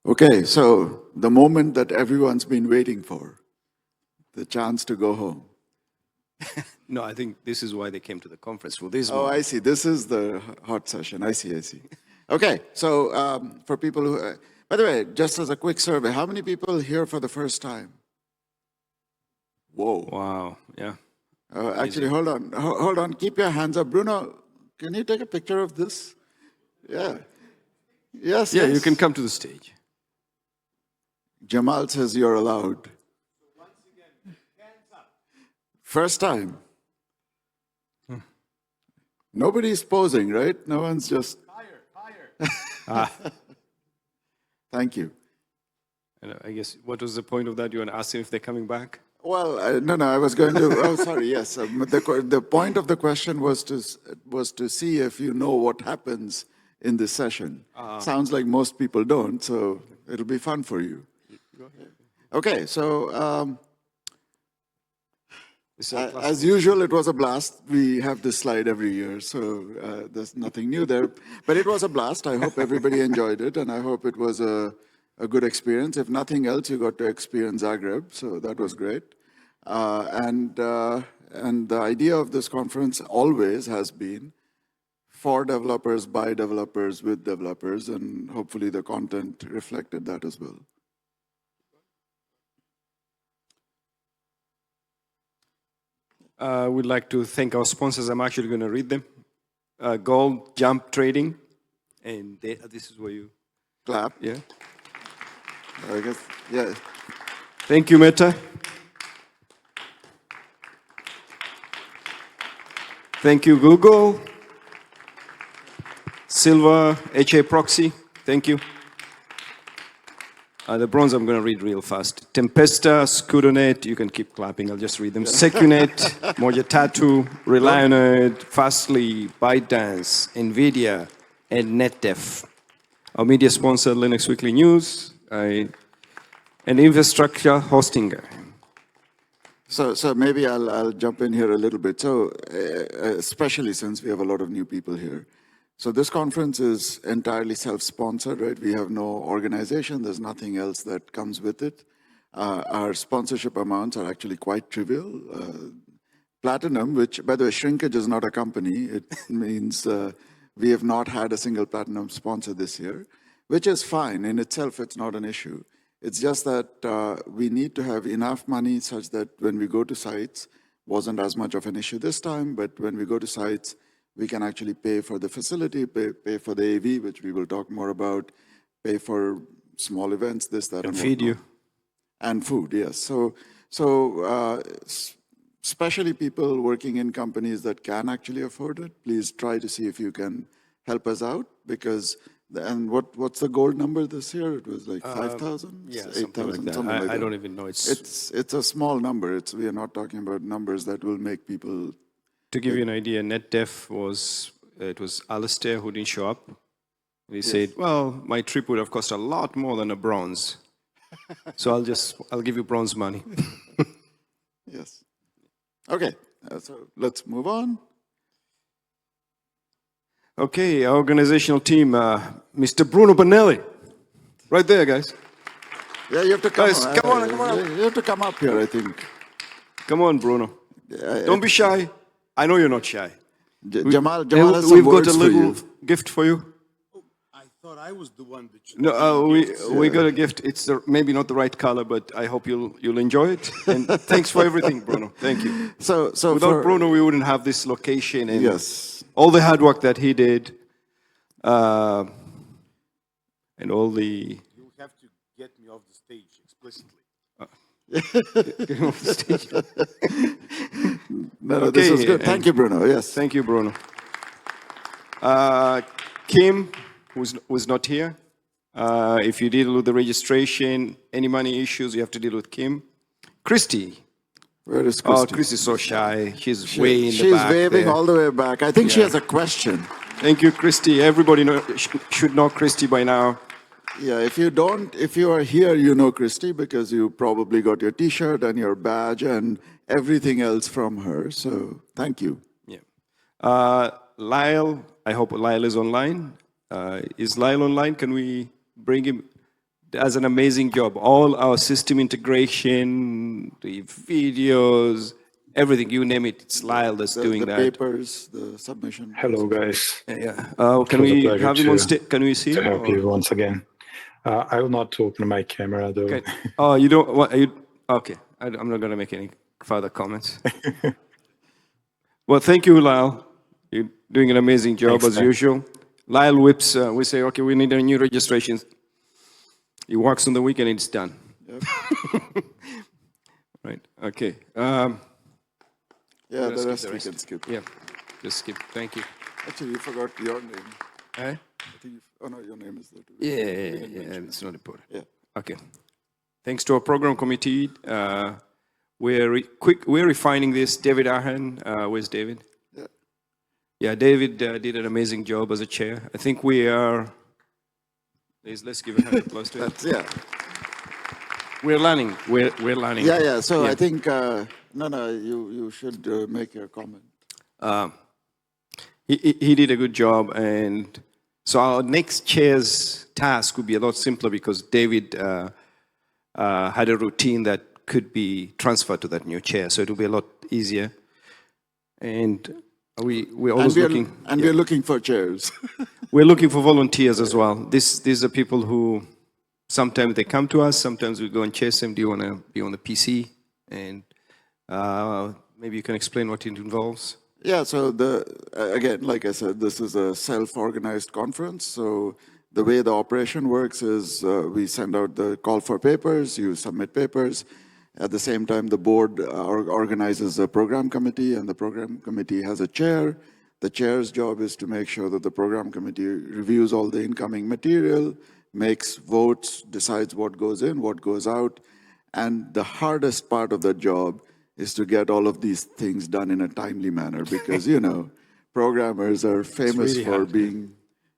Okay, so the moment that everyone's been waiting for, the chance to go home. No, I think this is why they came to the conference for this Oh, moment. I see. This is the hot session. I see. Okay, so for people who, by the way, just as a quick survey, how many people here for the first time? Whoa. Wow, yeah. Actually, hold on. Keep your hands up. Bruno, can you take a picture of this? Yeah. Yes, Yeah, yes. you can come to the stage. Jamal says you're allowed. Once again, hands up. First time. Nobody's posing, right? No one's just... Higher. Thank you. And I guess, what was the point of that? You want to ask them if they're coming back? Well, no, I was going to... Oh, sorry, yes. The point of the question was to see if you know what happens in this session. Sounds like most people don't, so it'll be fun for you. Okay, so as usual, it was a blast. We have this slide every year, so there's nothing new there. But it was a blast. I hope everybody enjoyed it, and I hope it was a good experience. If nothing else, you got to experience Zagreb, so that was great. And the idea of this conference always has been for developers, by developers, with developers, and hopefully the content reflected that as well. We'd like to thank our sponsors. I'm actually going to read them. Gold Jump Trading, and this is where you Clap. Yeah. I guess, yeah. Thank you, Meta. Thank you, Google. Silver, HA Proxy. Thank you. The bronze I'm going to read real fast. Tempesta, Scudonet, you can keep clapping, I'll just read them. Secunet, Mojitatu, Rely on It, Fastly, ByteDance, NVIDIA, and Netdev. Our media sponsor, Linux Weekly News, and infrastructure hosting. So maybe I'll jump in here a little bit. So especially since we have a lot of new people here. So this conference is entirely self-sponsored, right? We have no organization. There's nothing else that comes with it. Our sponsorship amounts are actually quite trivial. Platinum, which, by the way, shrinkage is not a company. It means we have not had a single platinum sponsor this year, which is fine. In itself, it's not an issue. It's just that we need to have enough money such that when we go to sites, wasn't as much of an issue this time, but when we go to sites, we can actually pay for the facility, pay for the AV, which we will talk more about, pay for small events, this, that, and feed you. And food, yes. So especially people working in companies that can actually afford it, please try to see if you can help us out, because, and what's the gold number this year? It was like 5,000? Yeah, 8,000, something like that. I don't even know. It's a small number. We are not talking about numbers that will make people... To give you an idea, Netdev was Alistair who didn't show up. He said, well, my trip would have cost a lot more than a bronze. So I'll give you bronze money. Yes. Okay, so let's move on. Okay, our organizational team, Mr. Bruno Bonelli. Right there, guys. Yeah, you have to come Guys, come on. You have to come up here, I think. Come on, Bruno. Don't be shy. I know you're not shy. Jamal has some We've got words a for little you. gift for you. I thought I was the one that should. No, we got a gift. It's maybe not the right color, but I hope you'll enjoy it. And thanks for everything, Bruno. Thank you. So Without Bruno, we wouldn't have this location and yes, all the hard work that he did, and all the. You have to get me off the stage explicitly. No, this is good. Thank you, Bruno. Yes. Thank you, Bruno. Kim, who's not here. If you deal with the registration, any money issues, you have to deal with Kim. Christy. Where is Christy? Oh, Christy's so shy. She's way in the She's back. She's waving there. all the way back. I think she has a question. Thank you, Christy. Everybody should know Christy by now. Yeah, if you are here, you know Christy because you probably got your T-shirt and your badge and everything else from her. So thank you. Yeah. Lyle, I hope Lyle is online. Is Lyle online? Can we bring him does an amazing job. All our system integration, the videos, everything, you name it, it's Lyle that's doing The that. papers, the submission. Hello, guys. Yeah. It Can was a we pleasure have him on stage? Can we see to him? help you once again. I will not open my camera though. Okay. Oh, you don't. What? Are you, okay. I'm not going to make any further comments. Well, thank you, Lyle. You're doing an amazing job Thanks, as usual. Lyle whips. We say, okay, we need a new registration. He works on the weekend. It's done. Yep. Right. Okay. Yeah, Let's the skip rest we can skip. Yeah. Just skip. Thank you. Actually, you forgot your name. Eh? I think oh no, your name is there too. Yeah. It's not important. Yeah. Okay. Thanks to our program committee. We're refining this. David Ahan, where's David? Yeah. Yeah, David did an amazing job as a chair. I think we are. Let's give a hand of applause to him. Yeah. We're learning. We're learning. Yeah. So I think you should make your comment. He did a good job, and so our next chair's task would be a lot simpler because David had a routine that could be transferred to that new chair, so it will be a lot easier. And we're always looking. And we're looking for chairs. We're looking for volunteers as well. These are people who sometimes they come to us, sometimes we go and chase them. Do you want to be on the PC? And maybe you can explain what it involves. Yeah, so again, like I said, this is a self-organized conference. So the way the operation works is we send out the call for papers, you submit papers. At the same time, the board organizes a program committee, and the program committee has a chair. The chair's job is to make sure that the program committee reviews all the incoming material, makes votes, decides what goes in, what goes out. And the hardest part of the job is to get all of these things done in a timely manner because, programmers are famous really for hard. being,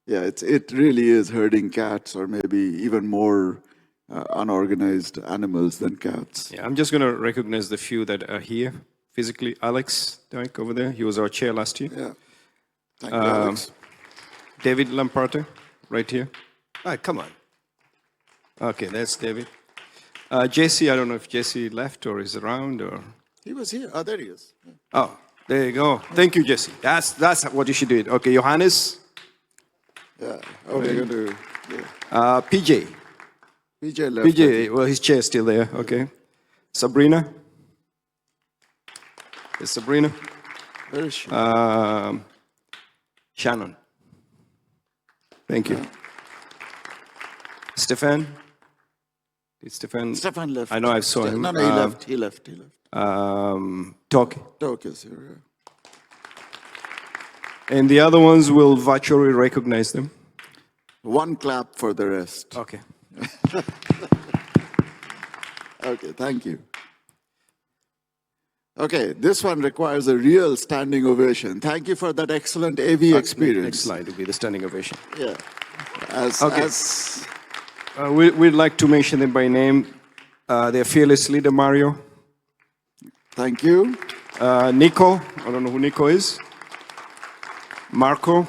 it really is herding cats or maybe even more unorganized animals than cats. Yeah, I'm just going to recognize the few that are here physically. Alex Dyke over there, he was our chair last year. Yeah. Thank you, Alex. David Lamparte, right here. Ah, come on. Okay, that's David. Jesse, I don't know if Jesse left or is around or. He was here. Oh, there he is. Yeah. Oh, there you go. Thank you, Jesse. That's what you should do. Okay, Johannes. Yeah. Oh, we're going to. Yeah. PJ. PJ left. PJ, well, his chair's still there. Okay. Sabrina. Is Sabrina? Where is she? Shannon. Thank you. Stefan. Did Stefan? Stefan left. I know I saw him. No, he left. He left. Toki. Tok is here. Yeah. And the other ones will virtually recognize them. One clap for the rest. Okay. Okay, thank you. Okay, this one requires a real standing ovation. Thank you for that excellent AV Next experience. slide will be the standing ovation. Yeah. Okay. We'd like to mention them by name. Their fearless leader, Mario. Thank you. Nico. I don't know who Nico is. Marco.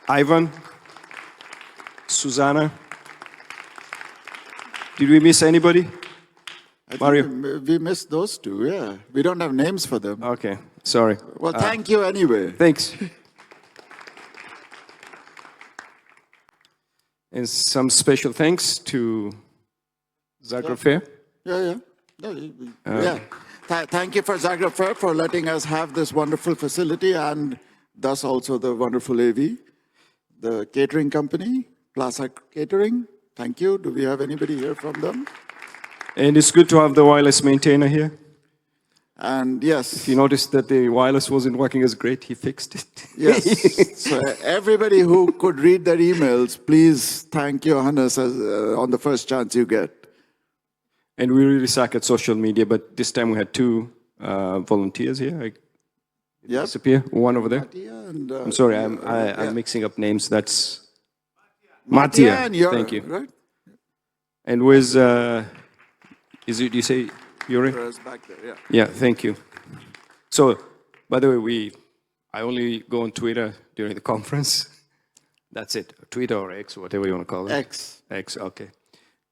Ivan. Susanna. Did we miss anybody? I think Mario. we missed those two, yeah. We don't have names for them. Okay, sorry. Well, thank you anyway. Thanks. And some special thanks to Zagreb Fair. Yeah. Yeah. Thank you for Zagreb Fair for letting us have this wonderful facility and thus also the wonderful AV. The catering company, Plaza Catering. Thank you. Do we have anybody here from them? And it's good to have the wireless maintainer here. And yes. If you noticed that the wireless wasn't working as great, he fixed it. Yes. So everybody who could read their emails, please thank Johannes on the first chance you get. And we really suck at social media, but this time we had two volunteers here. Yep. Disappear. One over there. And, I'm sorry, I'm mixing up names. That's Mattia. And Yuri, Thank you. Right? And where's is it? You say Yuri? Yura's back there. Yeah. Yeah. Thank you. So, by the way, I only go on Twitter during the conference. That's it. Twitter or X, whatever you want to call it. X. X, okay.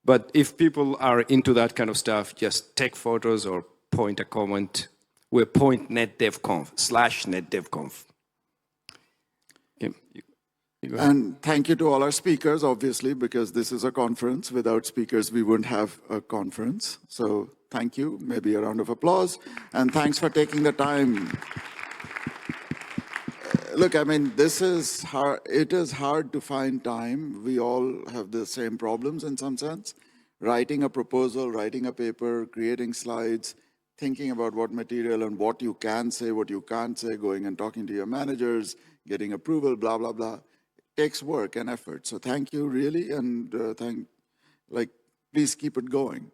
But if people are into that kind of stuff, just take photos or point a comment. We're .netdevconf/netdevconf. Okay. You go ahead. And thank you to all our speakers, obviously, because this is a conference. Without speakers, we wouldn't have a conference. So thank you. Maybe a round of applause. And thanks for taking the time. Look, I mean, this is hard. It is hard to find time. We all have the same problems in some sense. Writing a proposal, writing a paper, creating slides, thinking about what material and what you can say, what you can't say, going and talking to your managers, getting approval, blah, blah, blah. Takes work and effort. So thank you, really, and please keep it going.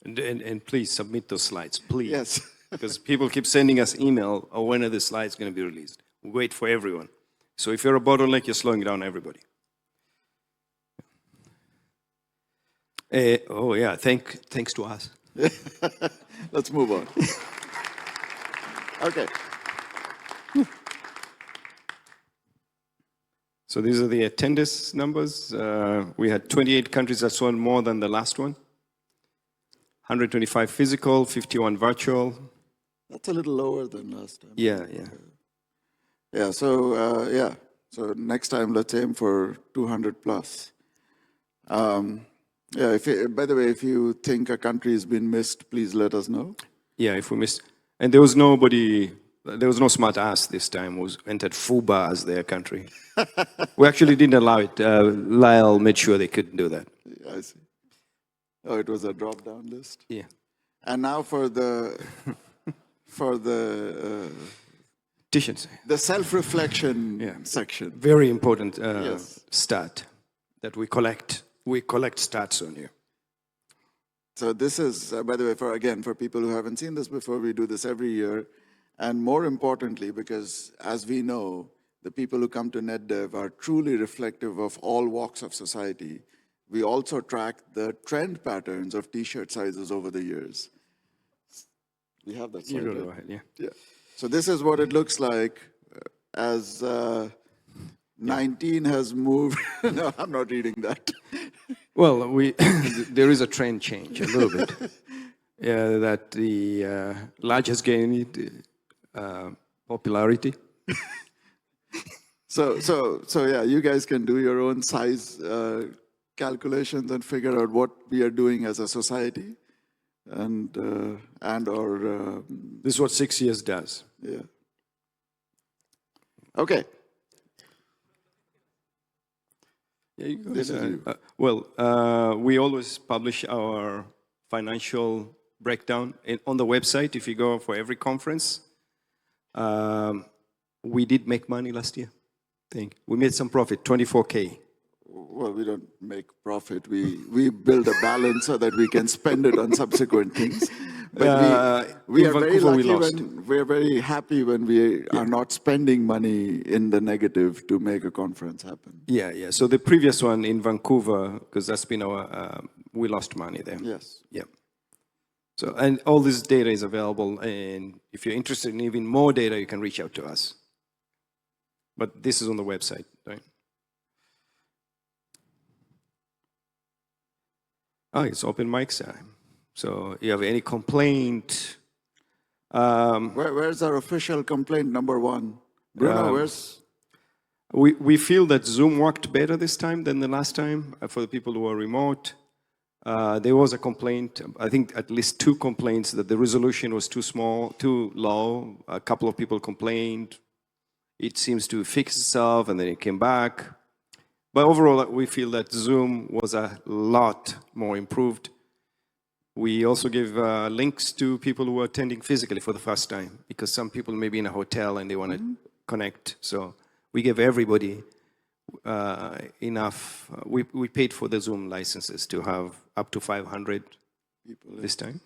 And please submit those slides, please. Yes. Because people keep sending us email, or when are the slides going to be released? We wait for everyone. So if you're a bottleneck, you're slowing down everybody. Oh yeah, thanks to us. Let's move on. Okay. So these are the attendance numbers. We had 28 countries that saw more than the last one. 125 physical, 51 virtual. That's a little lower than last time. Yeah. Yeah, so so next time let's aim for 200 plus. Yeah, by the way, if you think a country has been missed, please let us know. Yeah, if we missed. And there was no smart ass this time who entered FUBA as their country. We actually didn't allow it. Lyle made sure they couldn't do that. Yeah, I see. Oh, it was a drop-down list. Yeah. And now for the Titians. the self-reflection section. Very important Yes. stat that we collect. We collect stats on you. So this is, by the way, for people who haven't seen this before, we do this every year. And more importantly, because as we know, the people who come to Netdev are truly reflective of all walks of society. We also track the trend patterns of T-shirt sizes over the years. We have that slide, You right? go ahead, yeah. Yeah. So this is what it looks like as 19 has moved. No, I'm not reading that. Well, there is a trend change a little bit. That the large has gained popularity. So yeah, you guys can do your own size calculations and figure out what we are doing as a society, and or This is what 6 years does. yeah. Okay. Yeah, you go This ahead. is you. We always publish our financial breakdown on the website. If you go for every conference, we did make money last year. We made some profit, 24K. Well, we don't make profit. We build a balance so that we can spend it on subsequent things. But we in are very Vancouver, we lucky lost. we are very happy when we are not spending money in the negative to make a conference happen. Yeah. So the previous one in Vancouver, because that's been we lost money there. Yes. Yeah. So, and all this data is available, and if you're interested in even more data, you can reach out to us. But this is on the website, right? It's open mics time. So, you have any complaint? Where's our official complaint number one? Bruno, where's... We feel that Zoom worked better this time than the last time for the people who are remote. There was a complaint, I think at least 2 complaints that the resolution was too small, too low. A couple of people complained. It seems to fix itself and then it came back. But overall, we feel that Zoom was a lot more improved. We also give links to people who are attending physically for the first time, because some people may be in a hotel and they want to connect. So we give everybody enough. We paid for the Zoom licenses to have up to 500 people this time.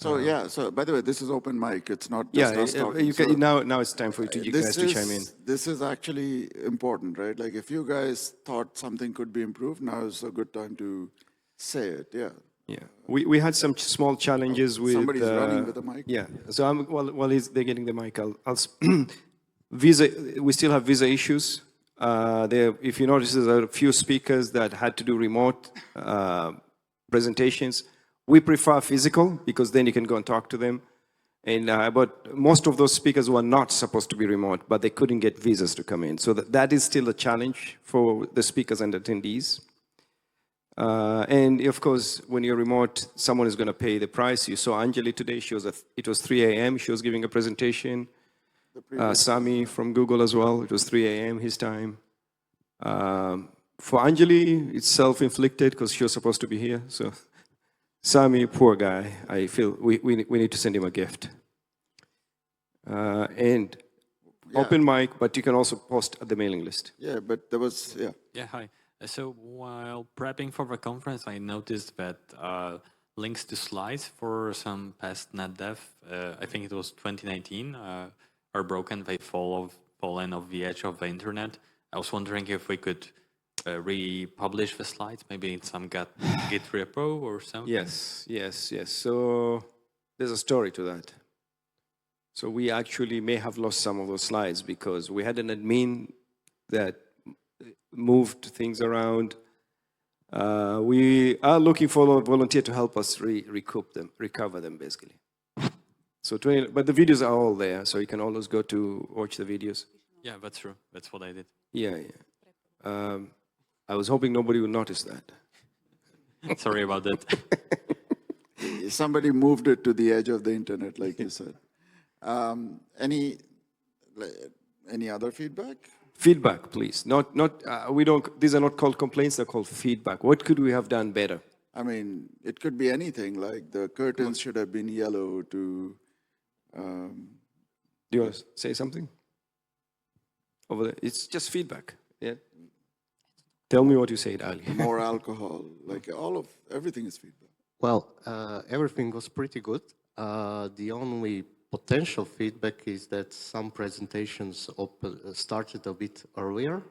So yeah, so by the way, this is open mic. It's not just us talking. You can, So now it's time for you guys to chime in. This is actually important, right? Like if you guys thought something could be improved, now is a good time to say it, yeah. Yeah, we had some small challenges with... Somebody's running with the mic. Yeah, so while they're getting the mic, Visa, we still have visa issues. If you notice, there are a few speakers that had to do remote presentations. We prefer physical because then you can go and talk to them. And but most of those speakers were not supposed to be remote, but they couldn't get visas to come in. So that is still a challenge for the speakers and attendees. And of course, when you're remote, someone is going to pay the price. You saw Anjali today. It was 3 a.m. She was giving a presentation. Sami from Google as well. It was 3 a.m. his time. For Anjali, it's self-inflicted because she was supposed to be here. So Sami, poor guy. I feel we need to send him a gift. And open mic, but you can also post at the mailing list. Yeah, but there was, yeah. Yeah, hi. So while prepping for the conference, I noticed that links to slides for some past Netdev, I think it was 2019, are broken. They fallen off the edge of the internet. I was wondering if we could republish the slides, maybe in some Git repo or something. Yes. So there's a story to that. So we actually may have lost some of those slides because we had an admin that moved things around. We are looking for a volunteer to help us recover them basically. So, but the videos are all there, so you can always go to watch the videos. Yeah, that's true. That's what I did. Yeah. I was hoping nobody would notice that. Sorry about that. Somebody moved it to the edge of the internet, like you said. Any other feedback? Feedback, please. We don't. These are not called complaints. They're called feedback. What could we have done better? I mean, it could be anything. Like the curtains should have been yellow. To Do you want to say something? Over there, it's just feedback. Yeah. Tell me what you said, Ali. more alcohol. Like everything is feedback. Well, everything was pretty good. The only potential feedback is that some presentations started a bit earlier.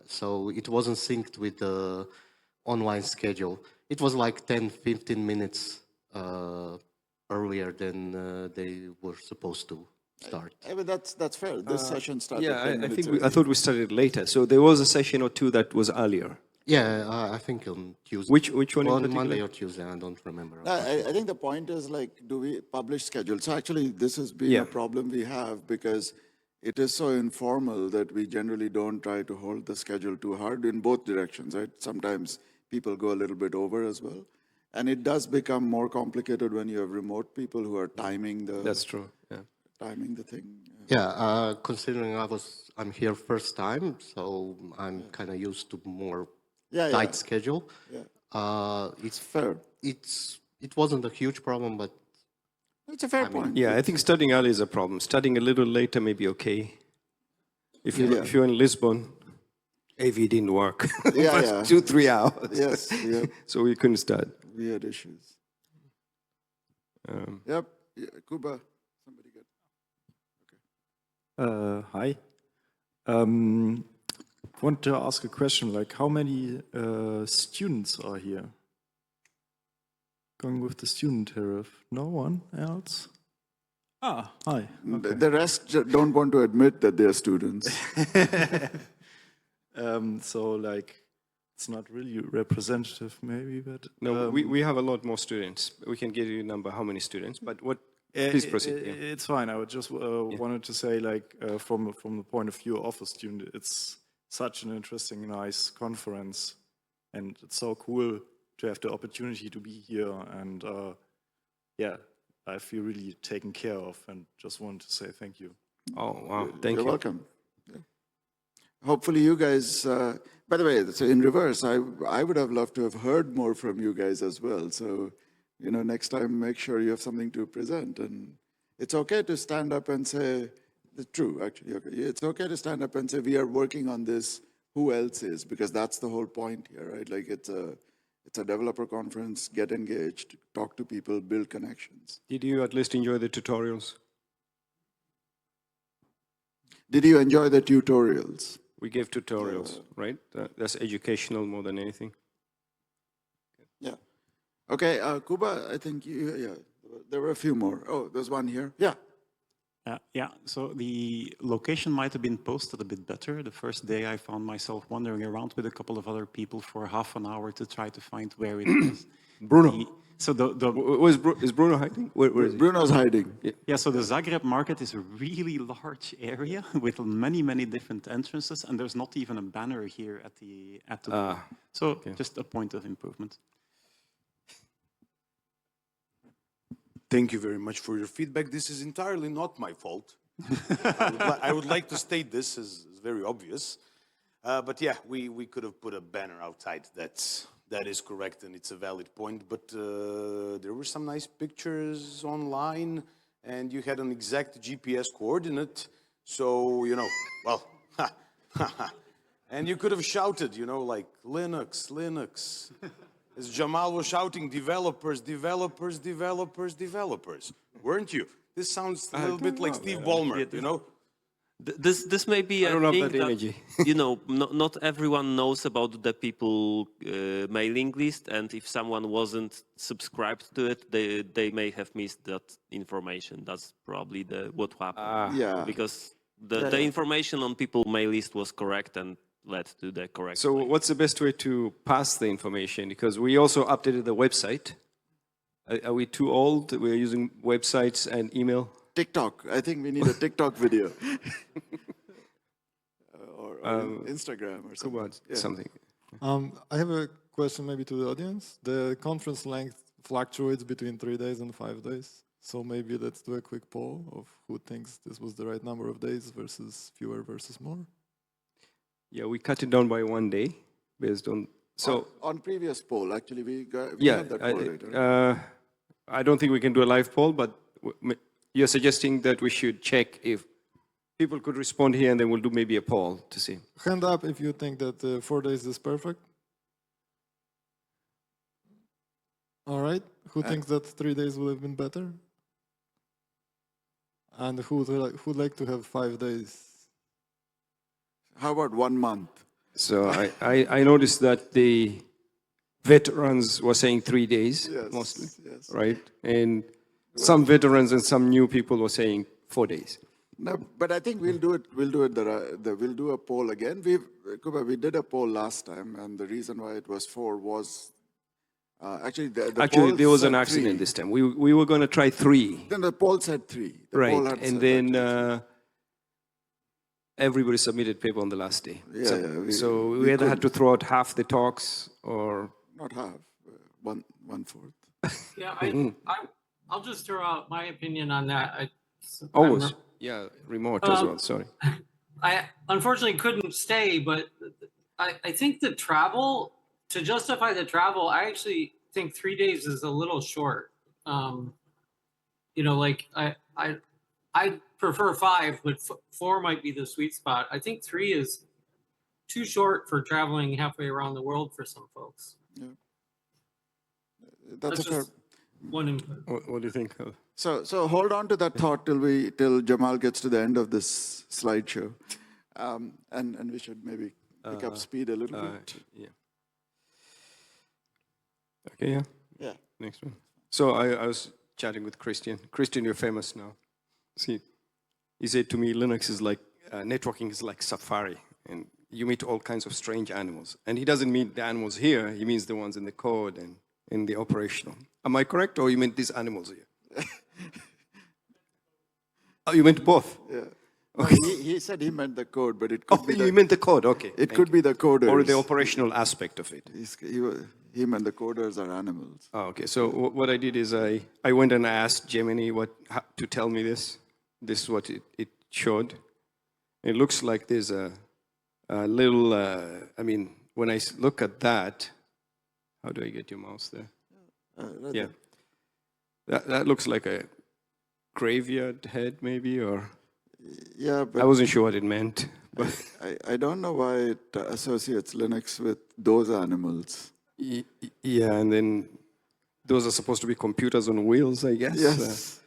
So it wasn't synced with the online schedule. It was like 10-15 minutes earlier than they were supposed to start. I mean, that's fair. This session started. Yeah, 10 I minutes think early. I thought we started later. So there was a session or two that was earlier. Yeah, I think on Tuesday. Which one in On particular? Monday or Tuesday, I don't remember. I think the point is like, do we publish schedule? So actually, this has been a problem we have because it is so informal that we generally don't try to hold the schedule too hard in both directions, right? Sometimes people go a little bit over as well. And it does become more complicated when you have remote people who are timing the... That's true, yeah. Timing the thing. Yeah, considering I'm here first time, so I'm kind of used to more tight schedule. Yeah. It's Fair. It wasn't a huge problem, but It's a fair point. Yeah, I think starting early is a problem. Starting a little later may be okay. If you're in Lisbon, AV didn't work. Yeah, First yeah. 2-3 hours. Yes, yeah. So we couldn't start. We had issues. Yep. Yeah, Cuba. Somebody get. Hi. Want to ask a question, like how many students are here? Going with the student tariff. No one else? Ah, hi. Okay. The rest don't want to admit that they're students. So like, it's not really representative maybe, but... No, we have a lot more students. We can give you a number, how many students, but what... Please proceed. Yeah. It's fine. I would just wanted to say, like, from the point of view of a student, it's such an interesting, nice conference, and it's so cool to have the opportunity to be here. And yeah, I feel really taken care of, and just wanted to say thank you. Oh wow! Thank You're you. welcome. Yeah. Hopefully, you guys. By the way, so in reverse, I would have loved to have heard more from you guys as well. So. Next time, make sure you have something to present. And it's okay to stand up and say, true, actually. Okay. It's okay to stand up and say, we are working on this. Who else is? Because that's the whole point here, right? Like it's a developer conference, get engaged, talk to people, build connections. Did you at least enjoy the tutorials? Did you enjoy the tutorials? We gave tutorials, right? That's educational more than anything. Yeah. Okay, Cuba, I think there were a few more. Oh, there's one here. Yeah. Yeah, so the location might have been posted a bit better. The first day I found myself wandering around with a couple of other people for half an hour to try to find where it was. Bruno. So Is Bruno hiding? Where is he? Bruno's hiding. yeah, so the Zagreb market is a really large area with many, many different entrances, and there's not even a banner here at the door. So just a point of improvement. Thank you very much for your feedback. This is entirely not my fault. I would like to state this as very obvious. But yeah, we could have put a banner outside. That is correct, and it's a valid point. But there were some nice pictures online, and you had an exact GPS coordinate. So, you know, well, and you could have shouted, you know, like Linux, Linux. As Jamal was shouting, developers, developers, developers, developers. Weren't you? This sounds a little bit like Steve Ballmer, you know? This may be I a don't have thing that that, energy. you know, not everyone knows about the people mailing list, and if someone wasn't subscribed to it, they may have missed that information. That's probably what happened. Yeah. Because the information on people mail list was correct and led to the correct. So what's the best way to pass the information? Because we also updated the website. Are we too old? We're using websites and email. TikTok. I think we need a TikTok video. or Instagram or something. Something. I have a question maybe to the audience. The conference length fluctuates between 3 days and 5 days. So maybe let's do a quick poll of who thinks this was the right number of days versus fewer versus more. Yeah, we cut it down by 1 day based on. So on previous poll, actually, we yeah, had that poll later. I don't think we can do a live poll, but you're suggesting that we should check if people could respond here, and then we'll do maybe a poll to see. Hand up if you think that 4 days is perfect. All right. Who thinks that 3 days would have been better? And who'd like to have 5 days? How about 1 month? So I noticed that the veterans were saying 3 days mostly, right? And some veterans and some new people were saying 4 days. No, but I think we'll do it. We'll do a poll again. We did a poll last time, and the reason why it was 4 was actually Actually there was an accident this time. We were going to try 3. Then the poll said 3. Right, and then everybody submitted paper on the last day. So we either had to throw out half the talks or not half, 1/4. Yeah, I'll just throw out my opinion on that. Always, yeah, remote as well. Sorry. I unfortunately couldn't stay, but I think the travel, to justify the travel, I actually think 3 days is a little short. You know, like I prefer 5, but 4 might be the sweet spot. I think 3 is too short for traveling halfway around the world for some folks. Yeah. That's just one input. What do you think? So hold on to that thought till Jamal gets to the end of this slideshow, and we should maybe pick up speed a little bit. Yeah. Okay. Yeah. Yeah. Next one. So I was chatting with Christian. Christian, you're famous now. See, he said to me, Linux is like, networking is like Safari, and you meet all kinds of strange animals. And he doesn't mean the animals here, he means the ones in the code and in the operational. Am I correct, or you meant these animals here? Oh, you meant both? Yeah. Okay. He said he meant the code, but it could be you meant the code, okay. It could be the coders. Or the operational aspect of it. He meant the coders are animals. Oh, okay, so what I did is I went and asked Gemini to tell me this. This is what it showed. It looks like there's a little, I mean, when I look at that, how do I get your mouse there? Right yeah. That looks like a graveyard head maybe, or? Yeah, but I wasn't sure what it meant. But I don't know why it associates Linux with those animals. Yeah, and then those are supposed to be computers on wheels, I guess. Yes.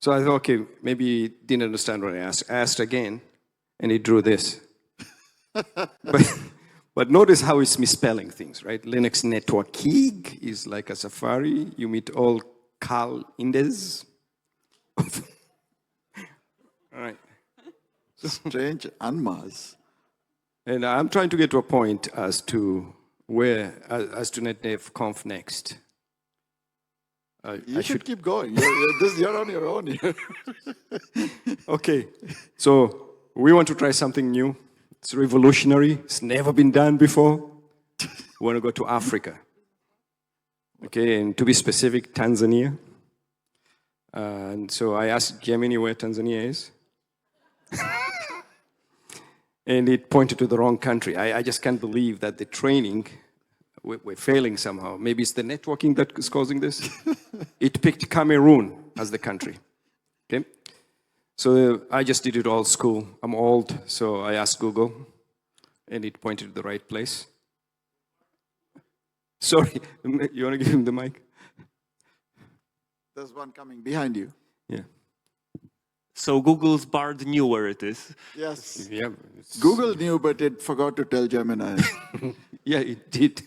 So I thought, okay, maybe he didn't understand what I asked. I asked again, and he drew this. But notice how he's misspelling things, right? Linux networking is like a Safari. You meet all Carl Indes. Strange Anmas. And I'm trying to get to a point as to where, as to Netdev Conf next. You should keep going. You're on your own here. Okay, so we want to try something new. It's revolutionary. It's never been done before. We want to go to Africa. Okay, and to be specific, Tanzania. And so I asked Gemini where Tanzania is. And it pointed to the wrong country. I just can't believe that the training, we're failing somehow. Maybe it's the networking that is causing this. It picked Cameroon as the country. Okay, so I just did it old school. I'm old, so I asked Google, and it pointed to the right place. Sorry, you want to give him the mic? There's one coming behind you. Yeah. So Google's Bard knew where it is. Yes. Yeah. Google knew, but it forgot to tell Gemini. Yeah, it did.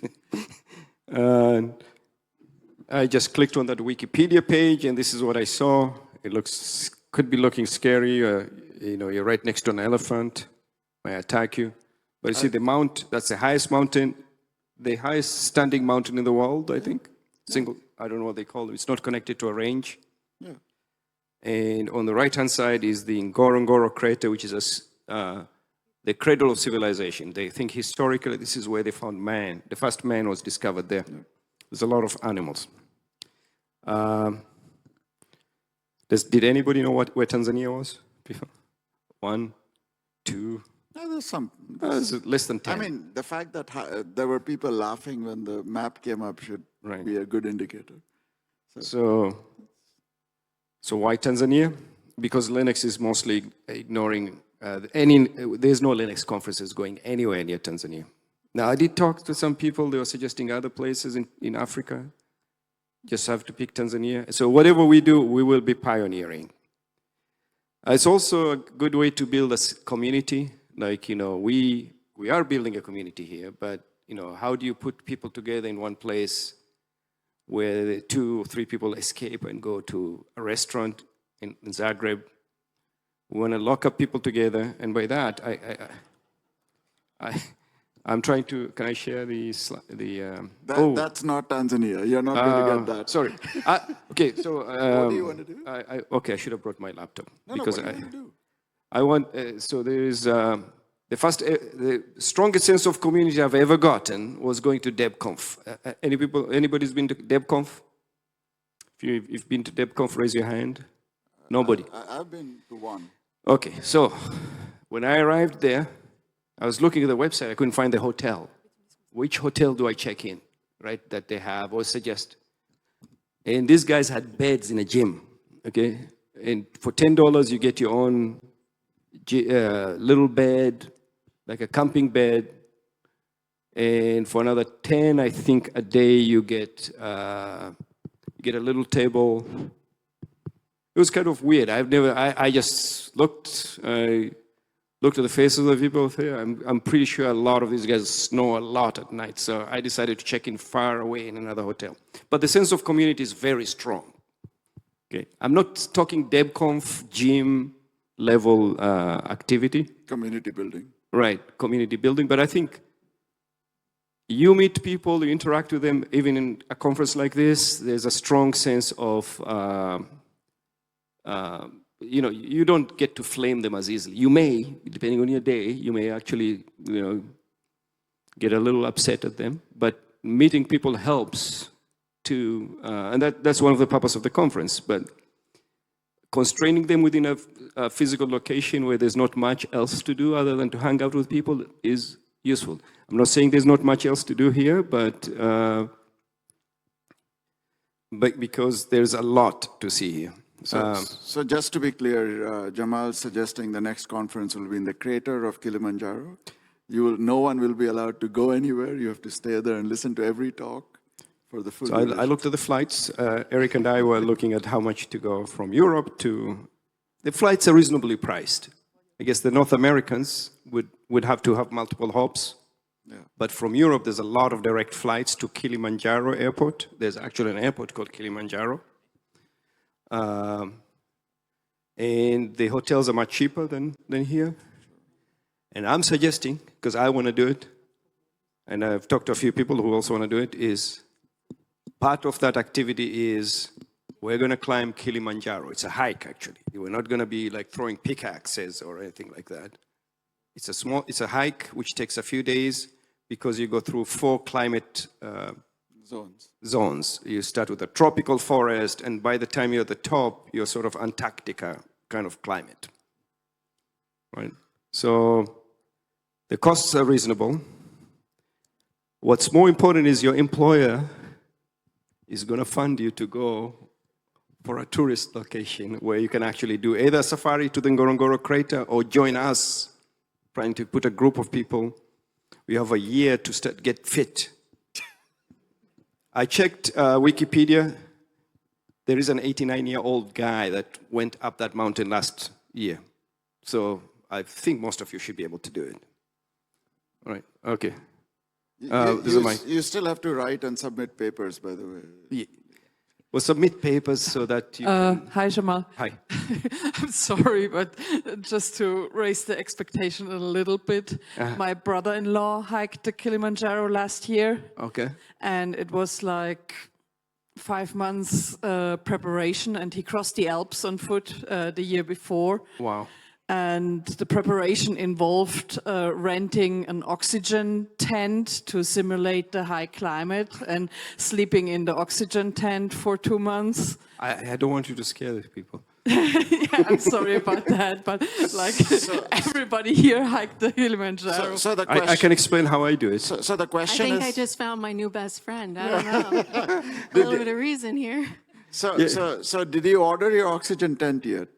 I just clicked on that Wikipedia page, and this is what I saw. It could be looking scary. You know, you're right next to an elephant. Might attack you. But you see the mount. That's the highest mountain, the highest standing mountain in the world, I think. Single. I don't know what they call it. It's not connected to a range. Yeah. And on the right-hand side is the Ngorongoro crater, which is the cradle of civilization. They think historically this is where they found man. The first man was discovered there. Yeah. There's a lot of animals. Did anybody know where Tanzania was before? 1, 2. There's some. Less than 10. I mean, the fact that there were people laughing when the map came up should be a good indicator. So why Tanzania? Because Linux is mostly ignoring there's no Linux conferences going anywhere near Tanzania. Now, I did talk to some people. They were suggesting other places in Africa. Just have to pick Tanzania. So whatever we do, we will be pioneering. It's also a good way to build a community. Like, you know, we are building a community here, but, you know, how do you put people together in one place where 2 or 3 people escape and go to a restaurant in Zagreb? We want to lock up people together, and by that, I'm trying to. Can I share That's not Tanzania. You're not going to get that. Sorry. Okay. So. What do you want to do? Okay, I should have brought my laptop because what do you want to do? I want. So there is the strongest sense of community I've ever gotten was going to DebConf. Anybody's been to DebConf? If you've been to DebConf, raise your hand. Nobody. I've been to one. Okay, so when I arrived there, I was looking at the website. I couldn't find the hotel. Which hotel do I check in, right, that they have or suggest? And these guys had beds in a gym, okay? And for $10, you get your own little bed, like a camping bed. And for another 10, I think a day, you get a little table. It was kind of weird. I just looked at the faces of the people there. I'm pretty sure a lot of these guys snore a lot at night. So I decided to check in far away in another hotel. But the sense of community is very strong. Okay, I'm not talking DebConf, gym level activity. Community building. Right, community building. But I think you meet people, you interact with them, even in a conference like this, there's a strong sense of you know, you don't get to flame them as easily. You may, depending on your day, you may actually, you know, get a little upset at them. But meeting people helps to, and that's one of the purpose of the conference. But constraining them within a physical location where there's not much else to do other than to hang out with people is useful. I'm not saying there's not much else to do here, but because there's a lot to see here. So just to be clear, Jamal's suggesting the next conference will be in the crater of Kilimanjaro. No one will be allowed to go anywhere. You have to stay there and listen to every talk for the full. So I looked at the flights. Eric and I were looking at how much to go from Europe to. The flights are reasonably priced. I guess the North Americans would have to have multiple hops. Yeah. But from Europe, there's a lot of direct flights to Kilimanjaro Airport. There's actually an airport called Kilimanjaro. and the hotels are much cheaper than here. And I'm suggesting, because I want to do it, and I've talked to a few people who also want to do it, is part of that activity is we're going to climb Kilimanjaro. It's a hike, actually. We're not going to be like throwing pickaxes or anything like that. It's a hike which takes a few days because you go through 4 climate zones. You start with a tropical forest, and by the time you're at the top, you're sort of Antarctica kind of climate, right? So the costs are reasonable. What's more important is your employer is going to fund you to go for a tourist location where you can actually do either a safari to the Ngorongoro crater or join us trying to put a group of people. We have a year to get fit. I checked Wikipedia. There is an 89-year-old guy that went up that mountain last year. So I think most of you should be able to do it. All right, okay. You still have to write and submit papers, by the way. Yeah. Well, submit papers so that you can... Hi, Jamal. Hi. I'm sorry, but just to raise the expectation a little bit, my brother-in-law hiked the Kilimanjaro last year. Okay. And it was like 5 months preparation, and he crossed the Alps on foot the year before. Wow. And the preparation involved renting an oxygen tent to simulate the high climate and sleeping in the oxygen tent for 2 months. I don't want you to scare these people. Yeah, I'm sorry about that, but like everybody here hiked the Kilimanjaro. So the question, I can explain how I do it. So the question I think is... I just found my new best friend. I don't know. A little bit of reason here. So did you order your oxygen tent yet?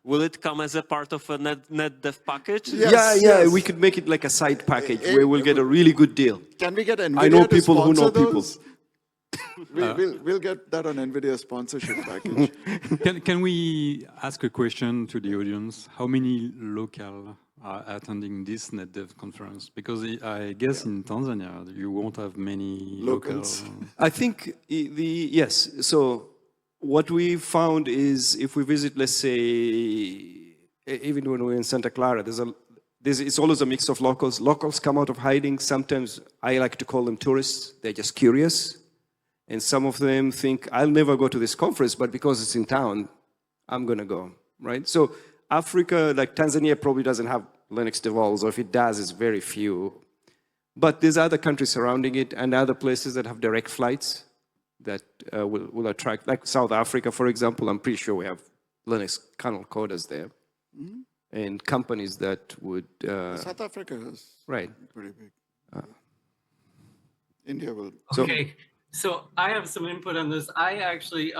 Will it come as a part of a Netdev package? Yes, yeah, yes. we could make it like a side package where we'll get a really good deal. Can we get NVIDIA I know to people who know sponsor people. those? We'll get that on NVIDIA sponsorship package. Can we ask a question to the audience? How many local are attending this Netdev conference? Because I guess in Tanzania you won't have many Locals. local. I think yes. So what we found is if we visit, let's say, even when we're in Santa Clara, it's always a mix of locals. Locals come out of hiding. Sometimes I like to call them tourists. They're just curious. And some of them think, I'll never go to this conference, but because it's in town, I'm going to go, right? So Africa, like Tanzania, probably doesn't have Linux devs, or if it does, it's very few. But there's other countries surrounding it and other places that have direct flights that will attract, like South Africa, for example. I'm pretty sure we have Linux kernel coders there. Mm-hmm. And companies that would... South Africa is pretty big. India will... Okay, so I have some input on this. I actually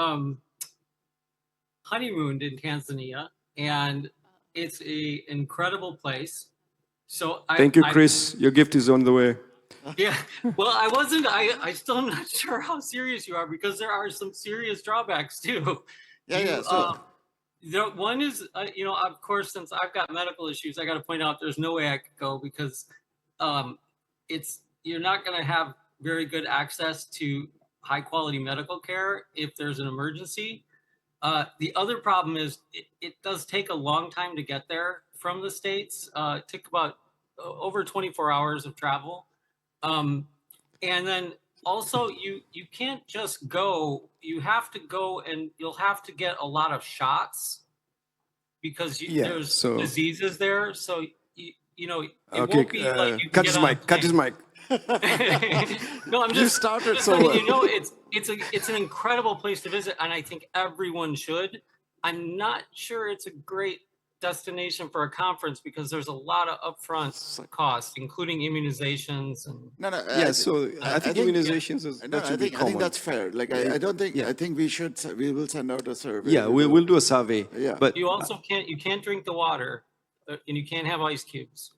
honeymooned in Tanzania, and it's an incredible place. So Thank you, Chris. Your gift is on the way. Yeah, well, I still am not sure how serious you are, because there are some serious drawbacks too. One is, of course, since I've got medical issues, I got to point out there's no way I could go, because you're not going to have very good access to high quality medical care if there's an emergency. The other problem is it does take a long time to get there from the States. It took about over 24 hours of travel. And then also you can't just go, you have to go and you'll have to get a lot of shots, because there's diseases there. So, it won't be like you can cut his mic. No, I'm just, you started just so letting well. it's an incredible place to visit, and I think everyone should. I'm not sure it's a great destination for a conference, because there's a lot of upfront costs, including immunizations and. I think immunizations should be common. I think that's fair. Like I don't think. I think we will send out a survey. Yeah, we'll do a survey. Yeah, but you also can't drink the water, and you can't have ice cubes.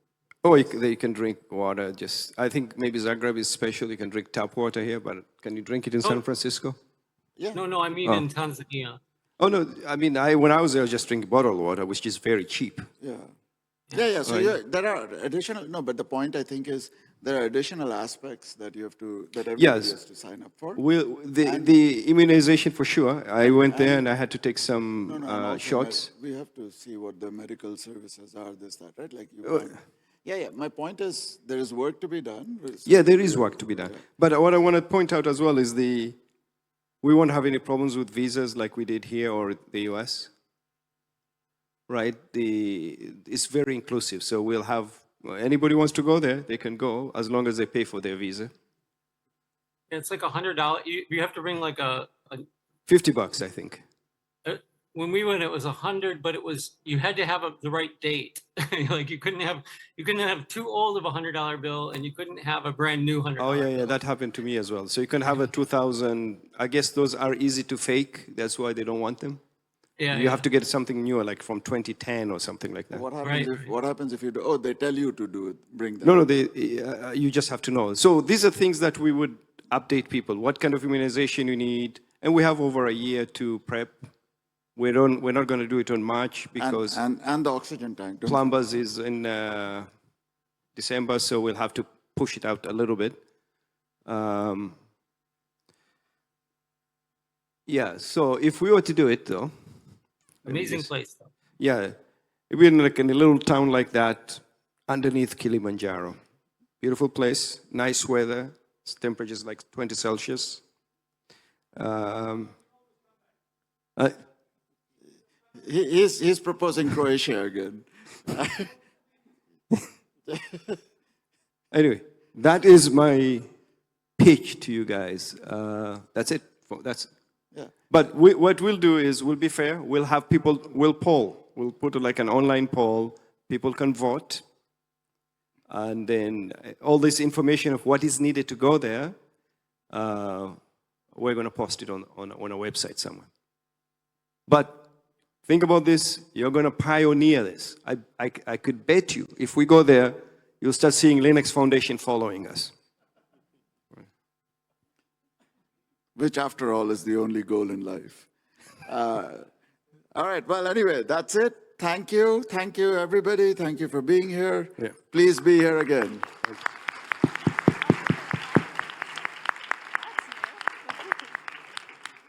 Oh, you can drink water. I think maybe Zagreb is special. You can drink tap water here, but can you drink it in San Francisco? Yeah. No, I mean in Tanzania. Oh no, I mean when I was there, I was just drinking bottled water, which is very cheap. Yeah. Yeah. So there are additional, no, but the point I think is there are additional aspects that you have to, that everybody has to sign up for. The immunization for sure. I went there and I had to take some also shots. we have to see what the medical services are, this, that, right? Like you can't, yeah. My point is there is work to be done. Yeah, there is work to be done. But what I want to point out as well is we won't have any problems with visas like we did here or the US. Right? It's very inclusive. So we'll have, anybody wants to go there, they can go as long as they pay for their visa. It's like $100. You have to bring like a $50, I think. When we went, it was 100, but it was, you had to have the right date. Like you couldn't have too old of $100 bill, and you couldn't have a brand new $100. Oh yeah, that happened to me as well. So you can have a 2000. I guess those are easy to fake. That's why they don't want them. Yeah, you have to get something newer, like from 2010 or something like that. What happens if you do? Oh, they tell you to do it. Bring them. No, you just have to know. So these are things that we would update people. What kind of immunization you need, and we have over a year to prep. We're not going to do it on March because and the oxygen tank. Plumbers is in December, so we'll have to push it out a little bit. Yeah. So if we were to do it, though, amazing place, though. Yeah, we're in like in a little town like that, underneath Kilimanjaro. Beautiful place, nice weather. Temperatures like 20 Celsius. He's proposing Croatia again. Anyway, that is my pitch to you guys. That's it. Yeah. But what we'll do is we'll be fair. We'll have people. We'll poll. We'll put like an online poll. People can vote, and then all this information of what is needed to go there, we're going to post it on a website somewhere. But think about this, you're going to pioneer this. I could bet you, if we go there, you'll start seeing Linux Foundation following us. Which, after all, is the only goal in life. All right, well, anyway, that's it. Thank you, everybody. Thank you for being here. Yeah. Please be here again.